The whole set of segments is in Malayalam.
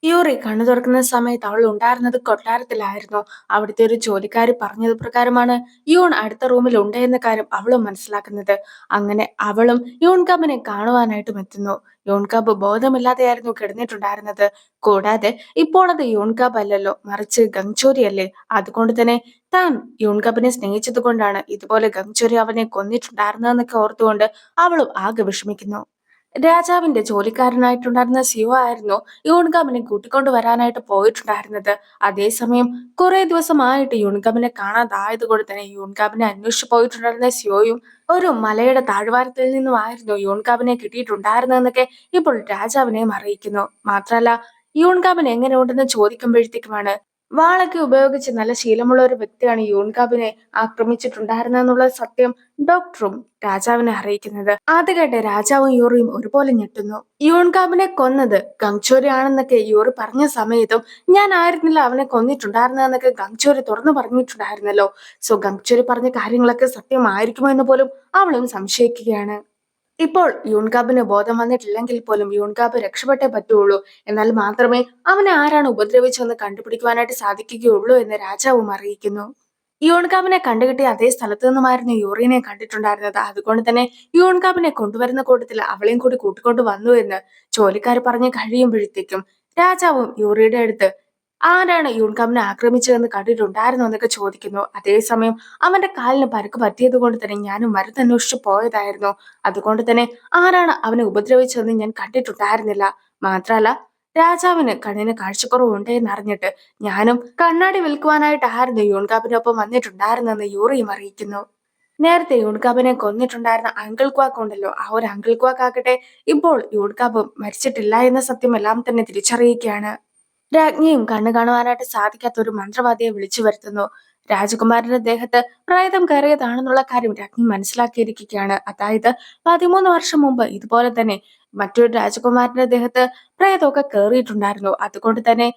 യൂറി കണ്ണു തുറക്കുന്ന സമയത്ത് അവൾ ഉണ്ടായിരുന്നത് കൊട്ടാരത്തിലായിരുന്നു. അവിടുത്തെ ഒരു ജോലിക്കാരി പറഞ്ഞത് പ്രകാരമാണ് യൂൺ അടുത്ത റൂമിൽ ഉണ്ട് എന്ന കാര്യം അവളും മനസ്സിലാക്കുന്നത്. അങ്ങനെ അവളും യൂൺകാബിനെ കാണുവാനായിട്ടും എത്തുന്നു. യൂൺകാബ് ബോധമില്ലാതെയായിരുന്നു കിടന്നിട്ടുണ്ടായിരുന്നത്. കൂടാതെ ഇപ്പോൾ അത് യൂൺകാബ് അല്ലല്ലോ, മറിച്ച് ഗംഗ്ചോരി അല്ലേ. അതുകൊണ്ട് തന്നെ താൻ യൂൺകാബിനെ സ്നേഹിച്ചത് കൊണ്ടാണ് ഇതുപോലെ ഗംഗ്ചോരി അവനെ കൊന്നിട്ടുണ്ടായിരുന്നതെന്നൊക്കെ ഓർത്തുകൊണ്ട് അവളും ആകെ വിഷമിക്കുന്നു. രാജാവിന്റെ ജോലിക്കാരനായിട്ടുണ്ടായിരുന്ന സിയോ ആയിരുന്നു യൂൺഗാമിനെ കൂട്ടിക്കൊണ്ടു വരാനായിട്ട് പോയിട്ടുണ്ടായിരുന്നത്. അതേസമയം കുറെ ദിവസമായിട്ട് യൂൺഗാമിനെ കാണാതായത് കൊണ്ട് തന്നെ യൂൺഗാമിനെ അന്വേഷിച്ചു പോയിട്ടുണ്ടായിരുന്ന സിയോയും ഒരു മലയുടെ താഴ്വാരത്തിൽ നിന്നുമായിരുന്നു യൂൺഗാമിനെ കിട്ടിയിട്ടുണ്ടായിരുന്നതെന്നൊക്കെ ഇപ്പോൾ രാജാവിനെയും അറിയിക്കുന്നു. മാത്രല്ല, യൂൺഗാമിൻ എങ്ങനെയുണ്ടെന്ന് ചോദിക്കുമ്പോഴത്തേക്കുമാണ് വാളൊക്കെ ഉപയോഗിച്ച് നല്ല ശീലമുള്ള ഒരു വ്യക്തിയാണ് യൂൺഗാബിനെ ആക്രമിച്ചിട്ടുണ്ടായിരുന്നെന്നുള്ള സത്യം ഡോക്ടറും രാജാവിനെ അറിയിക്കുന്നത്. അത് കേട്ട് രാജാവും യൂറിയും ഒരുപോലെ ഞെട്ടുന്നു. യൂൺകാബിനെ കൊന്നത് ഗംഗ്ചോരി ആണെന്നൊക്കെ യൂറി പറഞ്ഞ സമയത്തും ഞാൻ ആയിരുന്നില്ല അവനെ കൊന്നിട്ടുണ്ടായിരുന്നതെന്നൊക്കെ ഗംഗ്ചോരി തുറന്നു പറഞ്ഞിട്ടുണ്ടായിരുന്നല്ലോ. സോ ഗംഗ്ചോരി പറഞ്ഞ കാര്യങ്ങളൊക്കെ സത്യമായിരിക്കുമോ എന്ന് പോലും അവളും സംശയിക്കുകയാണ്. ഇപ്പോൾ യൂൺകാബിന് ബോധം വന്നിട്ടില്ലെങ്കിൽ പോലും യൂൺകാബ് രക്ഷപ്പെട്ടേ പറ്റുള്ളൂ. എന്നാൽ മാത്രമേ അവനെ ആരാണ് ഉപദ്രവിച്ചതെന്ന് കണ്ടുപിടിക്കുവാനായിട്ട് സാധിക്കുകയുള്ളൂ എന്ന് രാജാവും അറിയിക്കുന്നു. യൂൺകാബിനെ കണ്ടുകിട്ടിയ അതേ സ്ഥലത്തു നിന്നുമായിരുന്നു യൂറിനെ കണ്ടിട്ടുണ്ടായിരുന്നത്. അതുകൊണ്ട് തന്നെ യൂൺകാബിനെ കൊണ്ടുവരുന്ന കൂട്ടത്തിൽ അവളെയും കൂടി കൂട്ടിക്കൊണ്ടു വന്നു എന്ന് ജോലിക്കാർ പറഞ്ഞ് കഴിയുമ്പോഴത്തേക്കും രാജാവും യൂറിയുടെ അടുത്ത് ആരാണ് യൂൺകാബിനെ ആക്രമിച്ചതെന്ന് കണ്ടിട്ടുണ്ടായിരുന്നു എന്നൊക്കെ ചോദിക്കുന്നു. അതേസമയം അവന്റെ കാലിന് പരുക്ക് പറ്റിയത് കൊണ്ട് തന്നെ ഞാനും മരുന്നന്വേഷിച്ചു പോയതായിരുന്നു. അതുകൊണ്ട് തന്നെ ആരാണ് അവനെ ഉപദ്രവിച്ചതെന്ന് ഞാൻ കണ്ടിട്ടുണ്ടായിരുന്നില്ല. മാത്രല്ല, രാജാവിന് കണ്ണിന് കാഴ്ചക്കുറവുണ്ട് എന്നറിഞ്ഞിട്ട് ഞാനും കണ്ണാടി വിൽക്കുവാനായിട്ടായിരുന്നു യൂൺകാബിനൊപ്പം വന്നിട്ടുണ്ടായിരുന്നെന്ന് യൂറിയും അറിയിക്കുന്നു. നേരത്തെ യൂൺകാബിനെ കൊന്നിട്ടുണ്ടായിരുന്ന അങ്കിൾ ക്വാക്ക് ഉണ്ടല്ലോ, ആ ഒരു അങ്കിൾ ക്വാക്ക് ആകട്ടെ ഇപ്പോൾ യൂൺകാബ് മരിച്ചിട്ടില്ല എന്ന സത്യം എല്ലാം തന്നെ തിരിച്ചറിയുകയാണ്. രാജ്ഞിയും കണ്ണു കാണുവാനായിട്ട് സാധിക്കാത്ത ഒരു മന്ത്രവാദിയെ വിളിച്ചു വരുത്തുന്നു. രാജകുമാരന്റെ ദേഹത്ത് പ്രേതം കയറിയതാണെന്നുള്ള കാര്യം രാജ്ഞി മനസ്സിലാക്കിയിരിക്കുകയാണ്. അതായത് 13 വർഷം മുമ്പ് ഇതുപോലെ തന്നെ മറ്റൊരു രാജകുമാരന്റെ ദേഹത്ത് പ്രേതമൊക്കെ കയറിയിട്ടുണ്ടായിരുന്നു. അതുകൊണ്ട് തന്നെ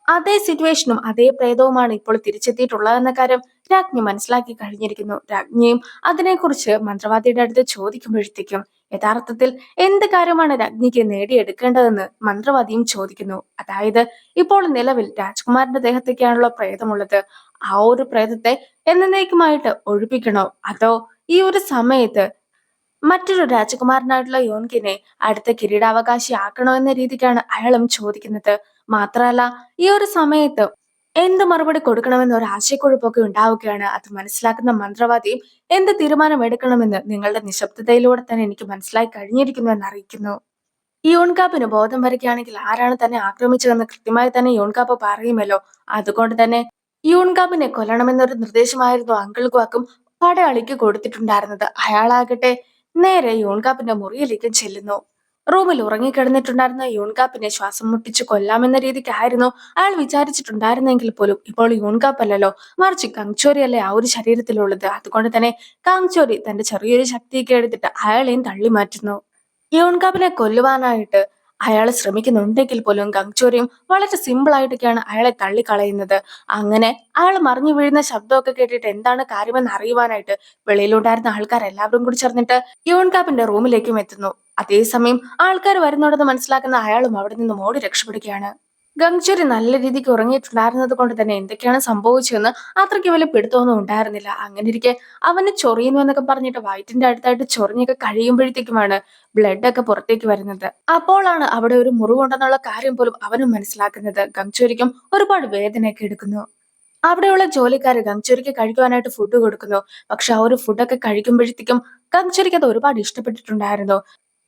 അതേ സിറ്റുവേഷനും അതേ പ്രേതവുമാണ് ഇപ്പോൾ തിരിച്ചെത്തിയിട്ടുള്ളതെന്ന കാര്യം രാജ്ഞി മനസ്സിലാക്കി കഴിഞ്ഞിരിക്കുന്നു. രാജ്ഞിയും അതിനെക്കുറിച്ച് മന്ത്രവാദിയുടെ അടുത്ത് ചോദിക്കുമ്പോഴത്തേക്കും യഥാർത്ഥത്തിൽ എന്ത് കാര്യമാണ് രാജ്ഞിക്ക് നേടിയെടുക്കേണ്ടതെന്ന് മന്ത്രവാദിയും ചോദിക്കുന്നു. അതായത്, ഇപ്പോൾ നിലവിൽ രാജകുമാരന്റെ ദേഹത്തേക്കാണല്ലോ പ്രേതമുള്ളത്. ആ ഒരു പ്രേതത്തെ എന്നേക്കുമായിട്ട് ഒഴിപ്പിക്കണോ, അതോ ഈ ഒരു സമയത്ത് മറ്റൊരു രാജകുമാരനായിട്ടുള്ള യോൻകിനെ അടുത്ത കിരീടാവകാശി ആക്കണോ എന്ന രീതിക്കാണ് അയാളും ചോദിക്കുന്നത്. മാത്രമല്ല, ഈ ഒരു സമയത്ത് എന്ത് മറുപടി കൊടുക്കണമെന്ന് ഒരു ആശയക്കുഴപ്പമൊക്കെ ഉണ്ടാവുകയാണ്. അത് മനസ്സിലാക്കുന്ന മന്ത്രവാദിയും എന്ത് തീരുമാനം എടുക്കണമെന്ന് നിങ്ങളുടെ നിശബ്ദതയിലൂടെ തന്നെ എനിക്ക് മനസ്സിലായി കഴിഞ്ഞിരിക്കുന്നു എന്ന് അറിയിക്കുന്നു. യോൺകാപ്പിന് ബോധം വരികയാണെങ്കിൽ ആരാണ് തന്നെ ആക്രമിച്ചതെന്ന് കൃത്യമായി തന്നെ യോൺകാപ്പ് പറയുമല്ലോ. അതുകൊണ്ട് തന്നെ യൂൺകാപ്പിനെ കൊല്ലണമെന്നൊരു നിർദ്ദേശമായിരുന്നു അങ്കിൾ ക്വാക്കും പടയാളിക്ക് കൊടുത്തിട്ടുണ്ടായിരുന്നത്. അയാളാകട്ടെ നേരെ യൂൺകാപ്പിന്റെ മുറിയിലേക്ക് ചെല്ലുന്നു. റൂമിൽ ഉറങ്ങിക്കിടന്നിട്ടുണ്ടായിരുന്ന യൂൺകാപ്പിനെ ശ്വാസം മുട്ടിച്ച് കൊല്ലാമെന്ന രീതിക്കായിരുന്നു അയാൾ വിചാരിച്ചിട്ടുണ്ടായിരുന്നെങ്കിൽ പോലും ഇപ്പോൾ യൂൺകാപ്പ് അല്ലല്ലോ, മറിച്ച് കങ്ചോരി അല്ലേ ആ ഒരു ശരീരത്തിലുള്ളത്. അതുകൊണ്ട് തന്നെ കാങ്ചോരി തന്റെ ചെറിയൊരു ശക്തിയൊക്കെ എടുത്തിട്ട് അയാളെയും തള്ളി മാറ്റുന്നു. യോൺകാപ്പിനെ കൊല്ലുവാനായിട്ട് അയാൾ ശ്രമിക്കുന്നുണ്ടെങ്കിൽ പോലും ഗംഗ്ചോരിയും വളരെ സിമ്പിൾ ആയിട്ടൊക്കെയാണ് അയാളെ തള്ളിക്കളയുന്നത്. അങ്ങനെ അയാൾ മറിഞ്ഞു വീഴുന്ന ശബ്ദമൊക്കെ കേട്ടിട്ട് എന്താണ് കാര്യമെന്ന് അറിയുവാനായിട്ട് വെളിയിലുണ്ടായിരുന്ന ആൾക്കാർ എല്ലാവരും കൂടി ചേർന്നിട്ട് യോൺകാപ്പിന്റെ റൂമിലേക്കും എത്തുന്നു. അതേസമയം ആൾക്കാർ വരുന്നുണ്ടെന്ന് മനസ്സിലാക്കുന്ന അയാളും അവിടെ നിന്നും ഓടി രക്ഷപ്പെടുകയാണ്. ഗംഗ്ചോരി നല്ല രീതിക്ക് ഉറങ്ങിയിട്ടുണ്ടായിരുന്നത് കൊണ്ട് തന്നെ എന്തൊക്കെയാണ് സംഭവിച്ചതെന്ന് അത്രയ്ക്ക് വലിയ പിടുത്തമൊന്നും ഉണ്ടായിരുന്നില്ല. അങ്ങനെ ഇരിക്കെ അവന് ചൊറിയുന്നു എന്നൊക്കെ പറഞ്ഞിട്ട് വയറ്റിന്റെ അടുത്തായിട്ട് ചൊറിഞ്ഞൊക്കെ കഴിയുമ്പോഴത്തേക്കുമാണ് ബ്ലഡ് ഒക്കെ പുറത്തേക്ക് വരുന്നത്. അപ്പോഴാണ് അവിടെ ഒരു മുറിവുണ്ടെന്നുള്ള കാര്യം പോലും അവനും മനസ്സിലാക്കുന്നത്. ഗംഗ്ചോരിക്കും ഒരുപാട് വേദനയൊക്കെ എടുക്കുന്നു. അവിടെയുള്ള ജോലിക്കാര് ഗംഗ്ചോരിക്ക് കഴിക്കുവാനായിട്ട് ഫുഡ് കൊടുക്കുന്നു. പക്ഷെ ആ ഒരു ഫുഡൊക്കെ കഴിക്കുമ്പോഴത്തേക്കും ഗംഗ്ചോരിക്ക് അത് ഒരുപാട് ഇഷ്ടപ്പെട്ടിട്ടുണ്ടായിരുന്നു.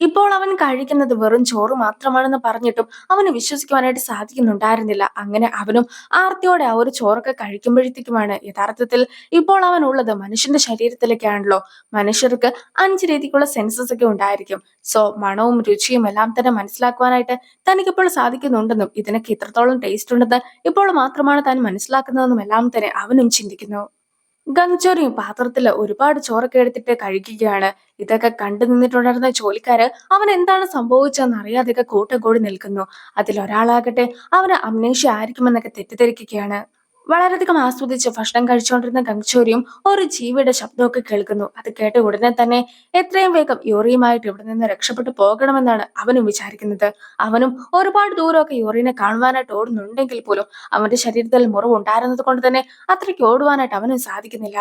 ഇപ്പോൾ അവൻ കഴിക്കുന്നത് വെറും ചോറ് മാത്രമാണെന്ന് പറഞ്ഞിട്ടും അവന് വിശ്വസിക്കുവാനായിട്ട് സാധിക്കുന്നുണ്ടായിരുന്നില്ല. അങ്ങനെ അവനും ആർത്തിയോടെ ആ ഒരു ചോറൊക്കെ കഴിക്കുമ്പോഴത്തേക്കുമാണ് യഥാർത്ഥത്തിൽ ഇപ്പോൾ അവൻ ഉള്ളത് മനുഷ്യന്റെ ശരീരത്തിലേക്കാണല്ലോ. മനുഷ്യർക്ക് 5 രീതിക്കുള്ള സെൻസസ് ഒക്കെ ഉണ്ടായിരിക്കും. സോ മണവും രുചിയും എല്ലാം തന്നെ മനസ്സിലാക്കുവാനായിട്ട് തനിക്കിപ്പോൾ സാധിക്കുന്നുണ്ടെന്നും ഇതിനൊക്കെ ഇത്രത്തോളം ടേസ്റ്റ് ഉണ്ടെന്ന് ഇപ്പോൾ മാത്രമാണ് താൻ മനസ്സിലാക്കുന്നതെന്നും എല്ലാം തന്നെ അവനും ചിന്തിക്കുന്നു. ഗംഗ്ചോറിയും പാത്രത്തില് ഒരുപാട് ചോറൊക്കെ എടുത്തിട്ട് കഴിക്കുകയാണ്. ഇതൊക്കെ കണ്ടു നിന്നിട്ടുണ്ടായിരുന്ന ജോലിക്കാര് അവൻ എന്താണ് സംഭവിച്ചതെന്ന് അറിയാതെയൊക്കെ കൂട്ടം കൂടി നിൽക്കുന്നു. അതിലൊരാളാകട്ടെ അവന് അമ്നേഷ്യ ആയിരിക്കുമെന്നൊക്കെ തെറ്റിദ്ധരിക്കുകയാണ്. വളരെയധികം ആസ്വദിച്ച് ഭക്ഷണം കഴിച്ചുകൊണ്ടിരുന്ന ഗംഗ്ചോരിയും ഒരു ജീവിയുടെ ശബ്ദമൊക്കെ കേൾക്കുന്നു. അത് കേട്ട ഉടനെ തന്നെ എത്രയും വേഗം യൂറിയുമായിട്ട് ഇവിടെ നിന്ന് രക്ഷപ്പെട്ടു പോകണമെന്നാണ് അവനും വിചാരിക്കുന്നത്. അവനും ഒരുപാട് ദൂരമൊക്കെ യൂറിനെ കാണുവാനായിട്ട് ഓടുന്നുണ്ടെങ്കിൽ പോലും അവന്റെ ശരീരത്തിൽ മുറിവുണ്ടായിരുന്നത് കൊണ്ട് തന്നെ അത്രയ്ക്ക് ഓടുവാനായിട്ട് അവനും സാധിക്കുന്നില്ല.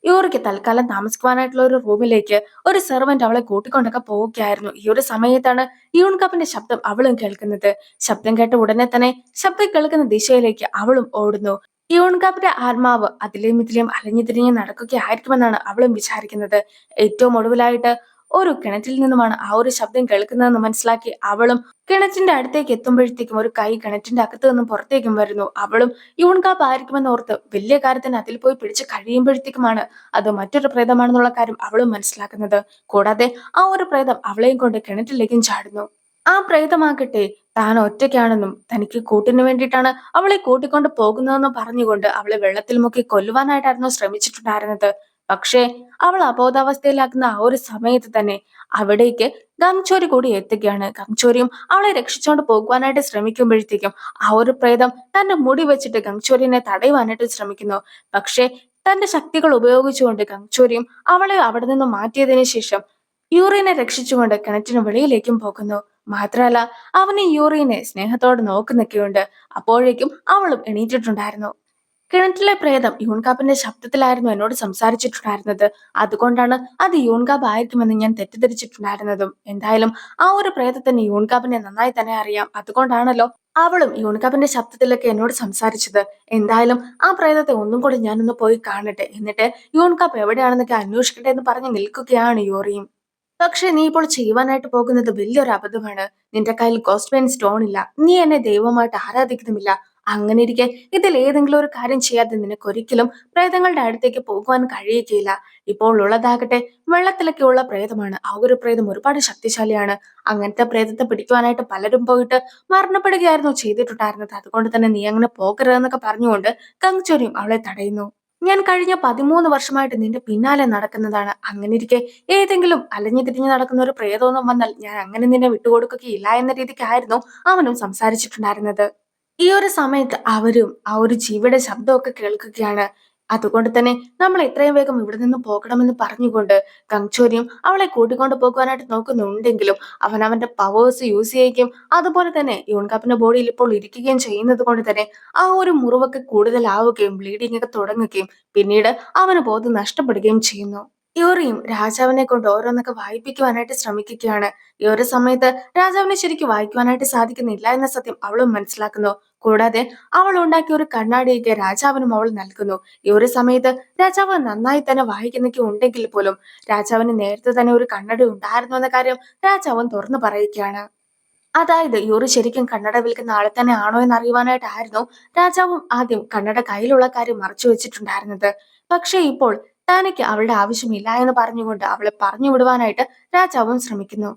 യൂറിക്ക് തൽക്കാലം താമസിക്കുവാനായിട്ടുള്ള ഒരു റൂമിലേക്ക് ഒരു സെർവന്റ് അവളെ കൂട്ടിക്കൊണ്ടൊക്കെ പോവുകയായിരുന്നു. ഈ ഒരു സമയത്താണ് യൂൺ കപ്പിന്റെ ശബ്ദം അവളും കേൾക്കുന്നത്. ശബ്ദം കേട്ട ഉടനെ തന്നെ ശബ്ദം കേൾക്കുന്ന ദിശയിലേക്ക് അവളും ഓടുന്നു. യൂൺ കപ്പിന്റെ ആത്മാവ് അതിലെയും ഇതിലെയും അലഞ്ഞു തിരിഞ്ഞ് നടക്കുകയായിരിക്കുമെന്നാണ് അവളും വിചാരിക്കുന്നത്. ഏറ്റവും ഒടുവിലായിട്ട് ഒരു കിണറ്റിൽ നിന്നുമാണ് ആ ഒരു ശബ്ദം കേൾക്കുന്നതെന്ന് മനസ്സിലാക്കി അവളും കിണറ്റിന്റെ അടുത്തേക്ക് എത്തുമ്പോഴത്തേക്കും ഒരു കൈ കിണറ്റിന്റെ അകത്ത് നിന്നും പുറത്തേക്കും വരുന്നു. അവളും യൂൺ കാപ്പ് ആയിരിക്കുമെന്ന് ഓർത്ത് വലിയ കാര്യത്തിന് അതിൽ പോയി പിടിച്ച് കഴിയുമ്പോഴത്തേക്കുമാണ് അത് മറ്റൊരു പ്രേതമാണെന്നുള്ള കാര്യം അവളും മനസ്സിലാക്കുന്നത്. കൂടാതെ ആ ഒരു പ്രേതം അവളെയും കൊണ്ട് കിണറ്റിലേക്കും ചാടുന്നു. ആ പ്രേതമാകട്ടെ താൻ ഒറ്റയ്ക്കാണെന്നും തനിക്ക് കൂട്ടിന് വേണ്ടിയിട്ടാണ് അവളെ കൂട്ടിക്കൊണ്ട് പോകുന്നതെന്നും പറഞ്ഞുകൊണ്ട് അവളെ വെള്ളത്തിൽ മുക്കി കൊല്ലുവാനായിട്ടായിരുന്നു ശ്രമിച്ചിട്ടുണ്ടായിരുന്നത്. പക്ഷേ അവൾ അബോധാവസ്ഥയിലാക്കുന്ന ആ ഒരു സമയത്ത് തന്നെ അവിടേക്ക് ഗംഗ്ചോരി കൂടി എത്തുകയാണ്. ഗംഗ്ചോരിയും അവളെ രക്ഷിച്ചുകൊണ്ട് പോകുവാനായിട്ട് ശ്രമിക്കുമ്പോഴത്തേക്കും ആ ഒരു പ്രേതം തന്റെ മുടി വെച്ചിട്ട് ഗംഗ്ചോരിനെ തടയുവാനായിട്ട് ശ്രമിക്കുന്നു. പക്ഷേ തന്റെ ശക്തികൾ ഉപയോഗിച്ചുകൊണ്ട് ഗംഗ്ചോരിയും അവളെ അവിടെ നിന്ന് മാറ്റിയതിനു ശേഷം യൂറിനെ രക്ഷിച്ചുകൊണ്ട് കിണറ്റിന് വെളിയിലേക്കും പോകുന്നു. മാത്രമല്ല അവന് യൂറിനെ സ്നേഹത്തോടെ നോക്കുന്നൊക്കെയുണ്ട്. അപ്പോഴേക്കും അവളും എണീറ്റിട്ടുണ്ടായിരുന്നു. കിണറ്റിലെ പ്രേതം യൂൺകാപ്പിന്റെ ശബ്ദത്തിലായിരുന്നു എന്നോട് സംസാരിച്ചിട്ടുണ്ടായിരുന്നത്. അതുകൊണ്ടാണ് അത് യൂൺകാപ്പ് ആയിരിക്കുമെന്ന് ഞാൻ തെറ്റിദ്ധരിച്ചിട്ടുണ്ടായിരുന്നതും. എന്തായാലും ആ ഒരു പ്രേതത്തിന് യൂൺകാപ്പിനെ നന്നായി തന്നെ അറിയാം. അതുകൊണ്ടാണല്ലോ അവളും യൂൺകാപ്പിന്റെ ശബ്ദത്തിലൊക്കെ എന്നോട് സംസാരിച്ചത്. എന്തായാലും ആ പ്രേതത്തെ ഒന്നും കൂടി ഞാനൊന്ന് പോയി കാണട്ടെ, എന്നിട്ട് യൂൺകാപ്പ് എവിടെയാണെന്നൊക്കെ അന്വേഷിക്കട്ടെ എന്ന് പറഞ്ഞ് നിൽക്കുകയാണ് യൂറിയും. പക്ഷെ നീ ഇപ്പോൾ ചെയ്യുവാനായിട്ട് പോകുന്നത് വലിയൊരു അബദ്ധമാണ്. നിന്റെ കയ്യിൽ ഗോസ്റ്റ് സ്റ്റോൺ ഇല്ല. നീ എന്നെ ദൈവമായിട്ട് ആരാധിക്കുന്നുമില്ല. അങ്ങനെ ഇരിക്കെ ഇതിൽ ഏതെങ്കിലും ഒരു കാര്യം ചെയ്യാതെ നിനക്ക് ഒരിക്കലും പ്രേതങ്ങളുടെ അടുത്തേക്ക് പോകുവാൻ കഴിയുകയില്ല. ഇപ്പോൾ ഉള്ളതാകട്ടെ വെള്ളത്തിലൊക്കെ ഉള്ള പ്രേതമാണ്. ആ ഒരു പ്രേതം ഒരുപാട് ശക്തിശാലിയാണ്. അങ്ങനത്തെ പ്രേതത്തെ പിടിക്കുവാനായിട്ട് പലരും പോയിട്ട് മരണപ്പെടുകയായിരുന്നു ചെയ്തിട്ടുണ്ടായിരുന്നത്. അതുകൊണ്ട് തന്നെ നീ അങ്ങനെ പോകരുതെന്നൊക്കെ പറഞ്ഞുകൊണ്ട് കങ്ചോരിയും അവളെ തടയുന്നു. ഞാൻ കഴിഞ്ഞ 13 വർഷമായിട്ട് നിന്റെ പിന്നാലെ നടക്കുന്നതാണ്. അങ്ങനെ ഇരിക്കെ ഏതെങ്കിലും അലഞ്ഞു തിരിഞ്ഞു നടക്കുന്ന ഒരു പ്രേതമൊന്നും വന്നാൽ ഞാൻ അങ്ങനെ നിന്നെ വിട്ടുകൊടുക്കുകയില്ല എന്ന രീതിക്കായിരുന്നു അവനും സംസാരിച്ചിട്ടുണ്ടായിരുന്നത്. ഈ ഒരു സമയത്ത് അവരും ആ ഒരു ജീവിയുടെ ശബ്ദമൊക്കെ കേൾക്കുകയാണ്. അതുകൊണ്ട് തന്നെ നമ്മൾ എത്രയും വേഗം ഇവിടെ നിന്ന് പോകണമെന്ന് പറഞ്ഞുകൊണ്ട് കങ്ചോരിയും അവളെ കൂട്ടിക്കൊണ്ട് പോകുവാനായിട്ട് നോക്കുന്നുണ്ടെങ്കിലും അവൻ അവന്റെ പവേഴ്സ് യൂസ് ചെയ്യുകയും അതുപോലെ തന്നെ യൂൺകാപ്പിന്റെ ബോഡിയിൽ ഇപ്പോൾ ഇരിക്കുകയും ചെയ്യുന്നത് കൊണ്ട് തന്നെ ആ ഒരു മുറിവൊക്കെ കൂടുതലാവുകയും ബ്ലീഡിംഗ് ഒക്കെ തുടങ്ങുകയും പിന്നീട് അവന് ബോധം നഷ്ടപ്പെടുകയും ചെയ്യുന്നു. യൂറിയും രാജാവിനെ കൊണ്ട് ഓരോന്നൊക്കെ വായിപ്പിക്കുവാനായിട്ട് ശ്രമിക്കുകയാണ്. ഈ ഒരു സമയത്ത് രാജാവിനെ ശരിക്കും വായിക്കുവാനായിട്ട് സാധിക്കുന്നില്ല എന്ന സത്യം അവളും മനസ്സിലാക്കുന്നു. കൂടാതെ അവൾ ഉണ്ടാക്കിയ ഒരു കണ്ണാടിയൊക്കെ രാജാവിനും അവൾ നൽകുന്നു. ഈ ഒരു സമയത്ത് രാജാവ് നന്നായി തന്നെ വായിക്കുന്നൊക്കെ ഉണ്ടെങ്കിൽ പോലും രാജാവിന് നേരത്തെ തന്നെ ഒരു കണ്ണട ഉണ്ടായിരുന്നു എന്ന കാര്യം രാജാവൻ തുറന്നു പറയുകയാണ്. അതായത് യൂറി ശരിക്കും കണ്ണട വിൽക്കുന്ന ആളെ തന്നെ ആണോ എന്ന് അറിയുവാനായിട്ടായിരുന്നു രാജാവും ആദ്യം കണ്ണട കയ്യിലുള്ള കാര്യം മറച്ചു വെച്ചിട്ടുണ്ടായിരുന്നത്. പക്ഷേ ഇപ്പോൾ തനിക്ക് അവളുടെ ആവശ്യമില്ല എന്ന് പറഞ്ഞുകൊണ്ട് അവളെ പറഞ്ഞു വിടുവാനായിട്ട് രാജാവും ശ്രമിക്കുന്നു.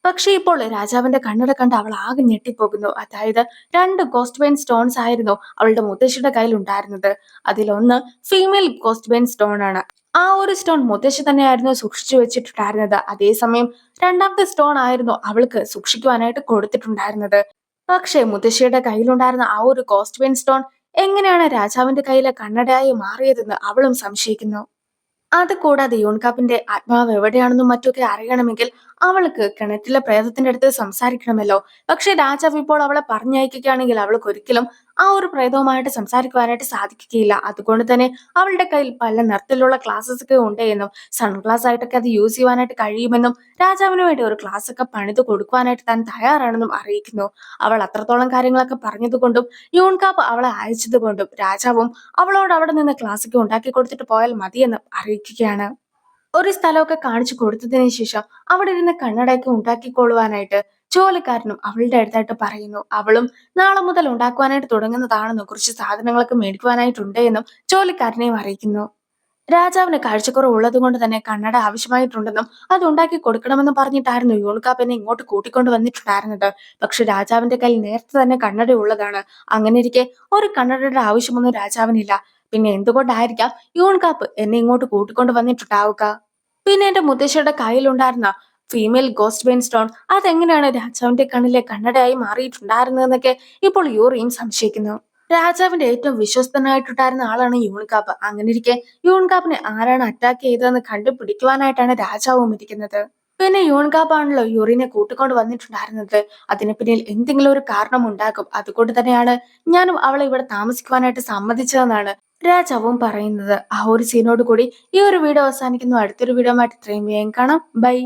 പക്ഷേ ഇപ്പോൾ രാജാവിന്റെ കണ്ണട കണ്ട് അവൾ ആകെ ഞെട്ടിപ്പോകുന്നു. അതായത് 2 ഗോസ്റ്റ് ബെയിൻ സ്റ്റോൺസ് ആയിരുന്നു അവളുടെ മുത്തശ്ശിയുടെ കയ്യിൽ ഉണ്ടായിരുന്നത്. അതിലൊന്ന് ഫീമെയിൽ ഗോസ്റ്റ് ബെയിൻ സ്റ്റോൺ ആണ്. ആ ഒരു സ്റ്റോൺ മുത്തശ്ശി തന്നെയായിരുന്നു സൂക്ഷിച്ചു വെച്ചിട്ടുണ്ടായിരുന്നത്. അതേസമയം രണ്ടാമത്തെ സ്റ്റോൺ ആയിരുന്നു അവൾക്ക് സൂക്ഷിക്കുവാനായിട്ട് കൊടുത്തിട്ടുണ്ടായിരുന്നത്. പക്ഷേ മുത്തശ്ശിയുടെ കയ്യിലുണ്ടായിരുന്ന ആ ഒരു ഗോസ്റ്റ് ബെയിൻ സ്റ്റോൺ എങ്ങനെയാണ് രാജാവിന്റെ കയ്യിലെ കണ്ണടയായി മാറിയതെന്ന് അവളും സംശയിക്കുന്നു. അത് കൂടാതെ യൂൺകാപ്പിന്റെ ആത്മാവ് എവിടെയാണെന്നും മറ്റൊക്കെ അറിയണമെങ്കിൽ അവൾക്ക് കിണറ്റിലെ പ്രേതത്തിന്റെ അടുത്ത് സംസാരിക്കണമല്ലോ. പക്ഷെ രാജാവ് ഇപ്പോൾ അവളെ പറഞ്ഞയക്കുകയാണെങ്കിൽ അവൾക്ക് ഒരിക്കലും ആ ഒരു പ്രേതവുമായിട്ട് സംസാരിക്കുവാനായിട്ട് സാധിക്കുകയില്ല. അതുകൊണ്ട് തന്നെ അവളുടെ കയ്യിൽ പല നിറത്തിലുള്ള ക്ലാസ്സസ് ഒക്കെ ഉണ്ട് എന്നും സൺഗ്ലാസ് ആയിട്ടൊക്കെ അത് യൂസ് ചെയ്യുവാനായിട്ട് കഴിയുമെന്നും രാജാവിന് വേണ്ടി ഒരു ക്ലാസ് ഒക്കെ പണിത് കൊടുക്കുവാനായിട്ട് താൻ തയ്യാറാണെന്നും അറിയിക്കുന്നു. അവൾ അത്രത്തോളം കാര്യങ്ങളൊക്കെ പറഞ്ഞതുകൊണ്ടും യൂൺകാപ്പ് അവളെ അയച്ചതുകൊണ്ടും രാജാവും അവളോട് അവിടെ നിന്ന് ക്ലാസ് ഒക്കെ ഉണ്ടാക്കി കൊടുത്തിട്ട് പോയാൽ മതിയെന്ന് അറിയിക്കുകയാണ്. ഒരു സ്ഥലമൊക്കെ കാണിച്ചു കൊടുത്തതിന് ശേഷം അവിടെ ഇരുന്ന് കണ്ണടയൊക്കെ ഉണ്ടാക്കിക്കൊള്ളുവാനായിട്ട് ജോലിക്കാരനും അവളുടെ അടുത്തായിട്ട് പറയുന്നു. അവളും നാളെ മുതൽ ഉണ്ടാക്കുവാനായിട്ട് തുടങ്ങുന്നതാണെന്നും കുറച്ച് സാധനങ്ങളൊക്കെ മേടിക്കുവാനായിട്ടുണ്ട് എന്നും ജോലിക്കാരനെയും അറിയിക്കുന്നു. രാജാവിന് കാഴ്ചക്കുറവ് ഉള്ളത് കൊണ്ട് തന്നെ കണ്ണട ആവശ്യമായിട്ടുണ്ടെന്നും അത് ഉണ്ടാക്കി കൊടുക്കണമെന്നും പറഞ്ഞിട്ടായിരുന്നു യൂൺകാപ്പിനെ ഇങ്ങോട്ട് കൂട്ടിക്കൊണ്ട് വന്നിട്ടുണ്ടായിരുന്നത്. പക്ഷെ രാജാവിന്റെ കയ്യിൽ നേരത്തെ തന്നെ കണ്ണട ഉള്ളതാണ്. അങ്ങനെ ഇരിക്കെ ഒരു കണ്ണടയുടെ ആവശ്യമൊന്നും രാജാവിനില്ല. പിന്നെ എന്തുകൊണ്ടായിരിക്കാം യൂൺകാപ്പ് എന്നെ ഇങ്ങോട്ട് കൂട്ടിക്കൊണ്ട് വന്നിട്ടുണ്ടാവുക? പിന്നെ എന്റെ മുത്തശ്ശിയുടെ കയ്യിലുണ്ടായിരുന്ന ഫീമെയിൽ ഗോസ്റ്റ് ബെയിൻ സ്റ്റോൺ അതെങ്ങനെയാണ് രാജാവിന്റെ കണ്ണിലെ കണ്ണടയായി മാറിയിട്ടുണ്ടായിരുന്നതെന്നൊക്കെ ഇപ്പോൾ യൂറിയും സംശയിക്കുന്നു. രാജാവിന്റെ ഏറ്റവും വിശ്വസ്തനായിട്ടുണ്ടായിരുന്ന ആളാണ് യൂൺകാപ്പ്. അങ്ങനെയിരിക്കെ യൂൺകാപ്പിനെ ആരാണ് അറ്റാക്ക് ചെയ്തതെന്ന് കണ്ടുപിടിക്കുവാനായിട്ടാണ് രാജാവും ഇരിക്കുന്നത്. പിന്നെ യൂൺകാപ്പാണല്ലോ യൂറിനെ കൂട്ടിക്കൊണ്ട് വന്നിട്ടുണ്ടായിരുന്നത്. അതിന് പിന്നിൽ എന്തെങ്കിലും ഒരു കാരണം ഉണ്ടാകും. അതുകൊണ്ട് തന്നെയാണ് ഞാനും അവളെ ഇവിടെ താമസിക്കുവാനായിട്ട് സമ്മതിച്ചതെന്നാണ് രാജാവും പറയുന്നത്. ആ ഒരു സീനോട് കൂടി ഈ ഒരു വീഡിയോ അവസാനിക്കുന്നു. അടുത്തൊരു വീഡിയോ ആയിട്ട് ഇത്രയും വേഗം കാണാം. ബൈ.